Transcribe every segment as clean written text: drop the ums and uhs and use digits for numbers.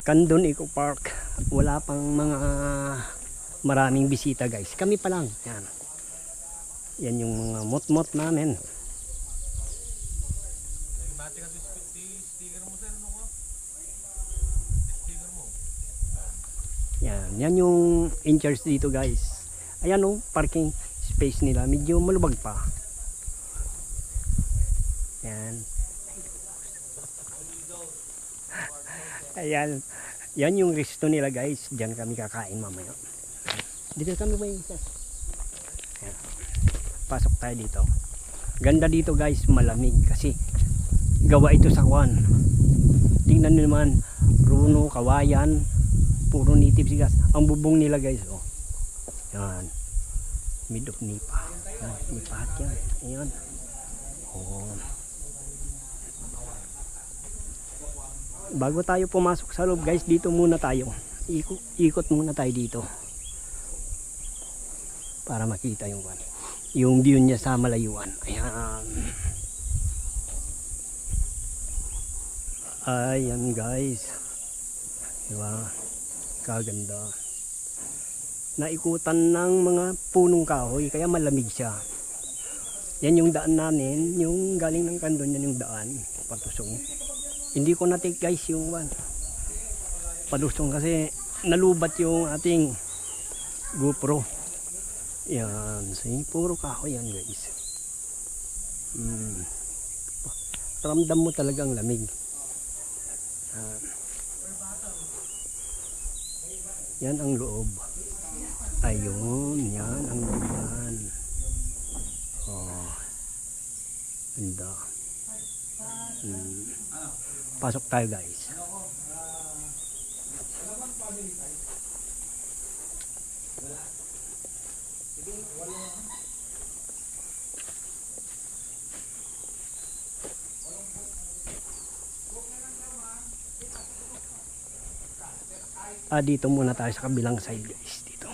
Candon Eco Park. Wala pang mga maraming bisita guys. Kami pa lang. Yan. Yan yung mga mot-mot namin. Yan. Yan yung in charge dito guys. Ayan o, parking space nila. Medyo malubag pa. Yan. Ayan. Yan yung resto nila guys. Diyan kami kakain mamaya. Dito kami may isa. Ayan. Pasok tayo dito. Ganda dito guys. Malamig kasi gawa ito sa kwan. Tingnan nyo naman. Runo, kawayan. Puro native sigas. Ang bubong nila guys. Oh. Yan. Mid of nipa. Yan. Nipahat yan. Ayan. Oh. Bago tayo pumasok sa loob guys, dito muna tayo. Ikot muna tayo dito. Para makita yung view niya sa malayuan. Ayan. Ayan guys. Diba? Kaganda. Naikutan ng mga punong kahoy kaya malamig siya. Yan yung daan namin, yung galing ng Candon, yan yung daan patusong. Hindi ko na-take guys yung palusong kasi nalubat yung ating GoPro. Yan, see, puro kahoy yan guys. Ramdam mo talagang lamig. Yan ang loob. Ayun, yan ang looban. Oh, ganda. Pasok tayo guys. Dito muna tayo sa kabilang side guys. Dito.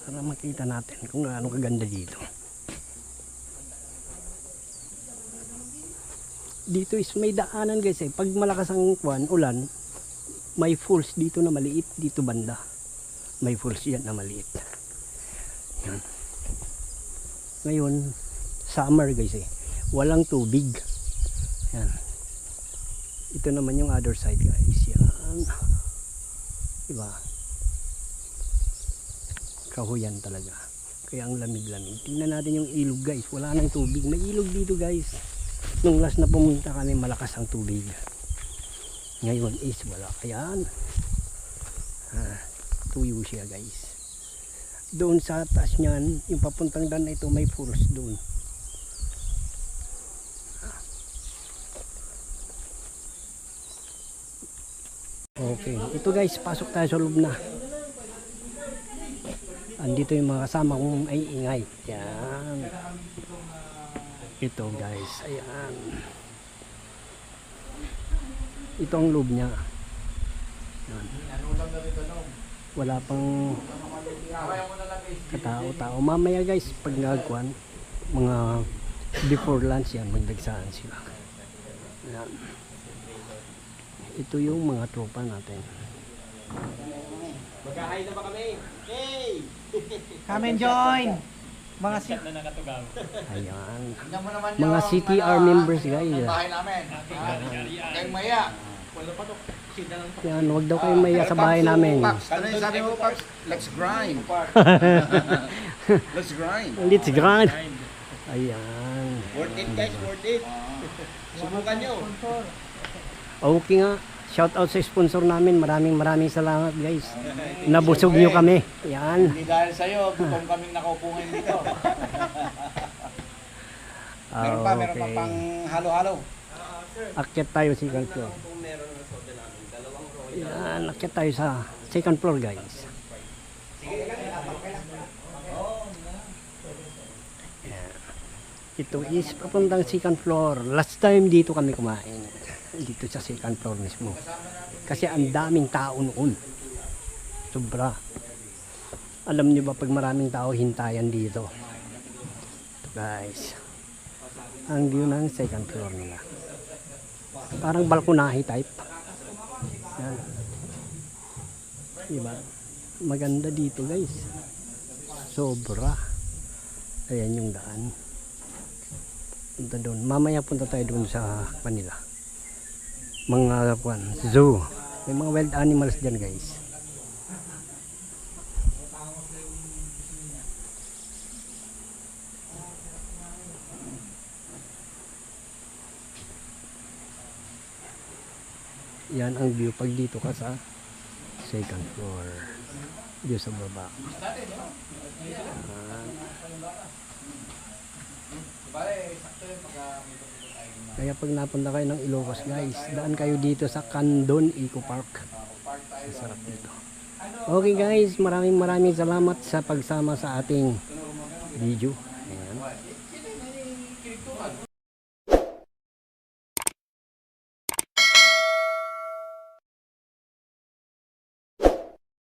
Para makita natin kung gaano kaganda dito. Dito is may daanan guys eh. Pag malakas ang ulan, may falls dito na maliit. Dito banda. May falls yan na maliit. Yan. Ngayon, summer guys eh. Walang tubig. Yan. Ito naman yung other side guys. Yan. Diba? Kahuyan talaga. Kaya ang lamig-lamig. Tingnan natin yung ilog guys. Wala nang tubig. May ilog dito guys. Nung last na pumunta kami, malakas ang tubig. Ngayon is wala. Ayan. Tuyo siya guys. Doon sa taas niyan, yung papuntang daan na ito, may falls doon. Okay. Ito guys, pasok tayo sa loob na. Andito yung mga kasama kong ay ingay. Ayan. Ito guys, ayan. Ito ang loob niya. Ayan. Wala pang katao-tao. Mamaya guys, pag nagkuhan, mga before lunch yan, magdagsaan sila. Ayan. Ito yung mga tropa natin. Magkahay na ba kami? Hey! Come and join! Mga Ayan. Mga CTR members guys. Bahay namin. Kayong maya. Yan, huwag daw kayong maya sa bahay namin. Ano yung sabi mo, Paps? Let's grind. Let's grind. Let's grind. Ayan. Worth it guys, worth it. Subukan nyo. Okay nga. Shout out sa sponsor namin. Maraming salamat guys. Nabusog nyo kami. Yan. Hindi dahil sa'yo, gutom kaming nakaupo ngayon dito. Meron pa pang halo-halo. Akyat tayo sa second floor. Yan, akyat tayo sa second floor guys. Yan. Ito is papuntang second floor. Last time dito kami kumain. Dito sa second floor mismo. Kasi ang daming tao noon. Sobra. Alam niyo ba pag maraming tao hintayan dito. Ito guys. Ang view ng second floor nila. Parang balkonahe type. Yan. Diba? Maganda dito guys. Sobra. Ayan yung daan. Punta doon. Mamaya punta tayo doon sa kanila. Mga zoo. May mga wild animals dyan guys. Yan ang view pag dito ka sa second floor. View sa baba. Kaya pag napunta kayo ng Ilocos guys, daan kayo dito sa Candon Eco Park. Masarap dito. Okay guys, maraming salamat sa pagsama sa ating video. Ayan.